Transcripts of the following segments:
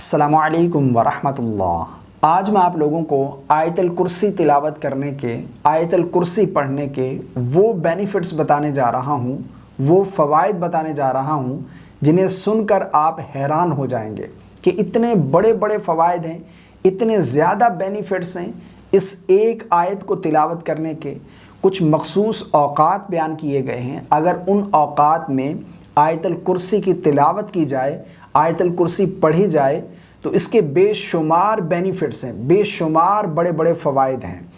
अस्सलामु अलैकुम वरहमतुल्लाह। आज मैं आप लोगों को आयतल कुर्सी तिलावत करने के, आयतल कुर्सी पढ़ने के वो बेनिफिट्स बताने जा रहा हूँ, वो फ़वाइद बताने जा रहा हूँ जिन्हें सुनकर आप हैरान हो जाएंगे कि इतने बड़े बड़े फ़वाइद हैं, इतने ज़्यादा बेनिफिट्स हैं इस एक आयत को तिलावत करने के। कुछ मखसूस औक़ात बयान किए गए हैं। अगर उन औक़ात में आयतल कुर्सी की तिलावत की जाए, आयतल कुर्सी पढ़ी जाए तो इसके बेशुमार बेनिफिट्स हैं, बेशुमार बड़े बड़े फ़वाइद हैं।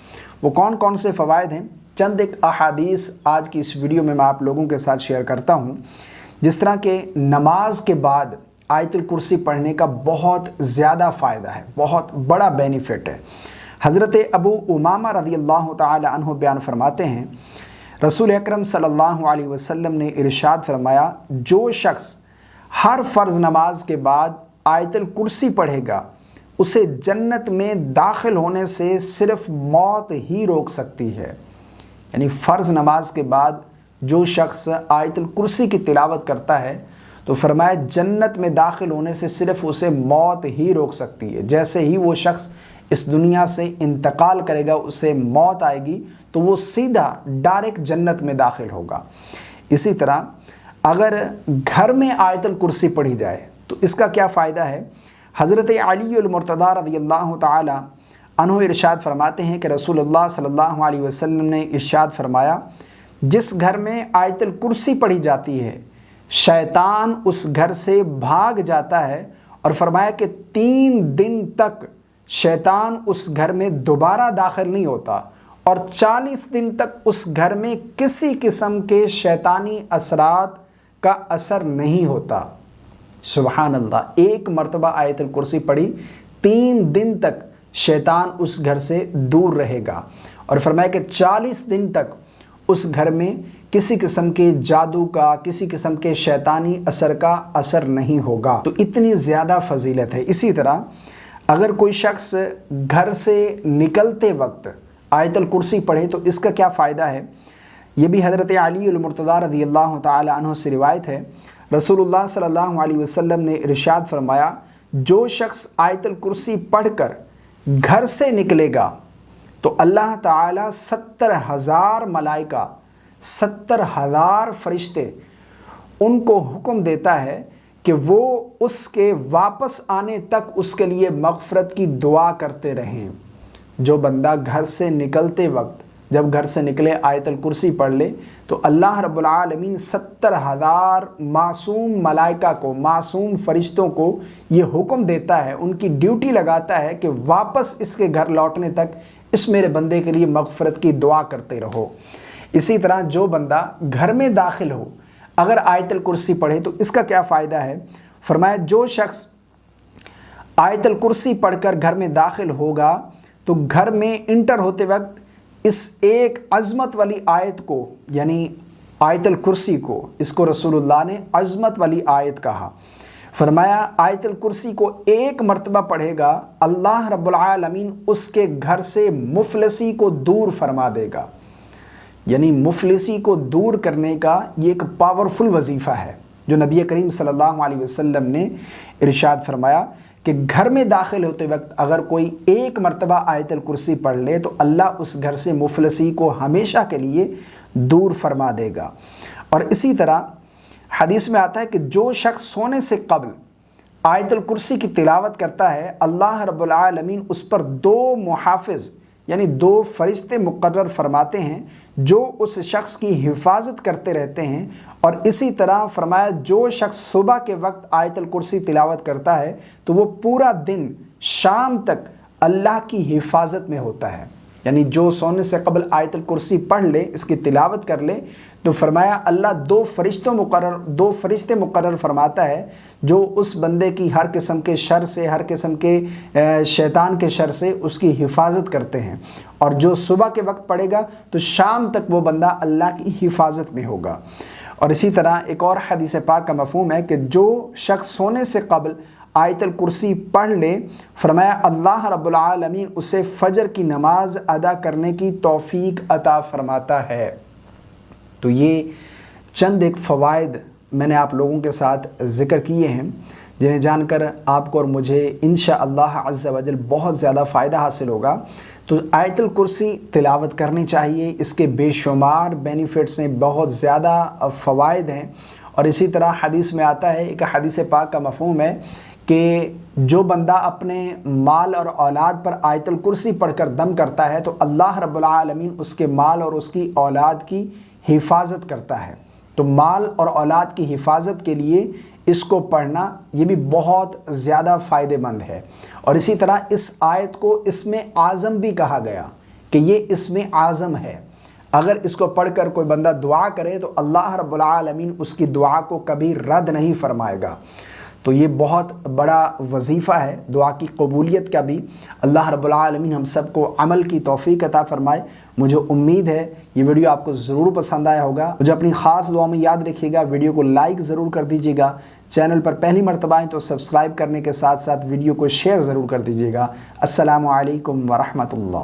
वो कौन कौन से फ़वाइद हैं, चंद एक अहादीस आज की इस वीडियो में मैं आप लोगों के साथ शेयर करता हूँ। जिस तरह के नमाज के बाद आयतल कुर्सी पढ़ने का बहुत ज़्यादा फ़ायदा है, बहुत बड़ा बेनिफिट है। हज़रत अबू उमामा रज़ियल्लाहु ताला अन्हु बयान फरमाते हैं, रसूल अकरम सल्लल्लाहु अलैहि वसल्लम ने इरशाद फरमाया, जो शख्स हर फ़र्ज़ नमाज के बाद आयतल कुर्सी पढ़ेगा उसे जन्नत में दाखिल होने से सिर्फ़ मौत ही रोक सकती है। यानी फ़र्ज़ नमाज के बाद जो शख्स आयतल कुर्सी की तिलावत करता है तो फरमाया जन्नत में दाखिल होने से सिर्फ़ उसे मौत ही रोक सकती है। जैसे ही वो शख्स इस दुनिया से इंतकाल करेगा, उसे मौत आएगी तो वो सीधा डायरेक्ट जन्नत में दाखिल होगा। इसी तरह अगर घर में आयतल कुर्सी पढ़ी जाए तो इसका क्या फ़ायदा है। हज़रत अली मुर्तज़ा रज़ियल्लाहु ताला अन्हु इरशाद फरमाते हैं कि रसूलुल्लाह सल्लल्लाहु अलैहि वसल्लम ने इरशाद फरमाया, जिस घर में आयतल कुर्सी पढ़ी जाती है शैतान उस घर से भाग जाता है, और फरमाया कि 3 दिन तक शैतान उस घर में दोबारा दाखिल नहीं होता, और 40 दिन तक उस घर में किसी किस्म के शैतानी असरात का असर नहीं होता। सुभान अल्लाह, एक मर्तबा आयतल कुर्सी पढ़ी 3 दिन तक शैतान उस घर से दूर रहेगा, और फरमाया कि 40 दिन तक उस घर में किसी किस्म के जादू का, किसी किस्म के शैतानी असर का असर नहीं होगा। तो इतनी ज़्यादा फजीलत है। इसी तरह अगर कोई शख्स घर से निकलते वक्त आयतल कुर्सी पढ़े तो इसका क्या फ़ायदा है। ये भी हज़रत अली मुर्तज़ा रज़ियल्लाहु ताला अन्हु से रिवायत है। रसूलुल्लाह सल्लल्लाहु अलैहि वसल्लम ने इरशाद फरमाया, जो शख्स आयतल कुर्सी पढ़कर घर से निकलेगा तो अल्लाह ताला 70,000 मलाइका, 70,000 फरिश्ते उनको हुक्म देता है कि वो उसके वापस आने तक उसके लिए मग़फ़िरत की दुआ करते रहें। जो बंदा घर से निकलते वक्त, जब घर से निकले आयतल कुर्सी पढ़ ले तो अल्लाह रब्बुल आलमीन 70,000 मासूम मलाइका को, मासूम फरिश्तों को ये हुक्म देता है, उनकी ड्यूटी लगाता है कि वापस इसके घर लौटने तक इस मेरे बंदे के लिए मग़फ़िरत की दुआ करते रहो। इसी तरह जो बंदा घर में दाखिल हो अगर आयतल कुर्सी पढ़े तो इसका क्या फ़ायदा है। फरमाया, जो शख्स आयतल कुर्सी पढ़कर घर में दाखिल होगा तो घर में इंटर होते वक्त इस एक अज़मत वाली आयत को, यानी आयतल कुर्सी को, इसको रसूलुल्लाह ने अज़मत वाली आयत कहा। फरमाया आयतल कुर्सी को एक मर्तबा पढ़ेगा, अल्लाह रब्बुल आलमीन उसके घर से मुफलिसी को दूर फरमा देगा। यानी मुफलिसी को दूर करने का ये एक पावरफुल वजीफ़ा है जो नबी करीम सल्लल्लाहु अलैहि वसल्लम ने इरशाद फरमाया कि घर में दाखिल होते वक्त अगर कोई एक मर्तबा आयतल कुर्सी पढ़ ले तो अल्लाह उस घर से मुफलिसी को हमेशा के लिए दूर फरमा देगा। और इसी तरह हदीस में आता है कि जो शख्स सोने से कब्ल आयतल कुर्सी की तिलावत करता है, अल्लाह रब्बुल आलमीन उस पर 2 मुहाफ़िज़ यानी 2 फरिश्ते मुक़र्रर फरमाते हैं जो उस शख्स की हिफाजत करते रहते हैं। और इसी तरह फरमाया, जो शख्स सुबह के वक्त आयतल कुर्सी तिलावत करता है तो वो पूरा दिन शाम तक अल्लाह की हिफाजत में होता है। यानी जो सोने से कबल आयतल कुर्सी पढ़ ले, इसकी तिलावत कर ले, तो फरमाया अल्लाह 2 फरिश्ते मुक़र्रर फरमाता है जो उस बंदे की हर किस्म के शर से, हर किस्म के शैतान के शर से उसकी हिफाजत करते हैं। और जो सुबह के वक्त पढ़ेगा तो शाम तक वो बंदा अल्लाह की हिफाजत में होगा। और इसी तरह एक और हदीस पाक का मफ़हूम है कि जो शख्स सोने से कबल आयतल कुर्सी पढ़ ले, फरमाया अल्लाह रब्बुल आलमीन उसे फ़जर की नमाज अदा करने की तौफ़ीक अता फरमाता है। तो ये चंद एक फ़वाइद मैंने आप लोगों के साथ ज़िक्र किए हैं جنہیں جان کر آپ کو اور مجھے انشاءاللہ عز و جل بہت زیادہ فائدہ حاصل ہوگا۔ تو آیت الکرسی تلاوت کرنی چاہیے، اس کے بے شمار بینیفٹس ہیں، بہت زیادہ فوائد ہیں۔ اور اسی طرح حدیث میں آتا ہے، ایک حدیث پاک کا مفہوم ہے کہ جو بندہ اپنے مال اور اولاد پر آیت الکرسی پڑھ کر دم کرتا ہے تو اللہ رب العالمین اس کے مال اور اس کی اولاد کی حفاظت کرتا ہے۔ تو مال اور اولاد کی حفاظت کے لیے اس کو پڑھنا یہ بھی بہت زیادہ فائدہ مند ہے۔ اور اسی طرح اس آیت کو اسم اعظم بھی کہا گیا کہ یہ اسم اعظم ہے۔ اگر اس کو پڑھ کر کوئی بندہ دعا کرے تو اللہ رب العالمین اس کی دعا کو کبھی رد نہیں فرمائے گا۔ تو یہ بہت بڑا وظیفہ ہے دعا کی قبولیت کا بھی۔ اللہ رب العالمین ہم سب کو عمل کی توفیق عطا فرمائے۔ مجھے امید ہے یہ ویڈیو آپ کو ضرور پسند آیا ہوگا۔ مجھے اپنی خاص دعا میں یاد رکھیے گا، ویڈیو کو لائک ضرور کر دیجیے گا، چینل پر پہلی مرتبہ آئیں تو سبسکرائب کرنے کے ساتھ ساتھ ویڈیو کو شیئر ضرور کر دیجیے گا۔ السلام علیکم ورحمۃ اللہ۔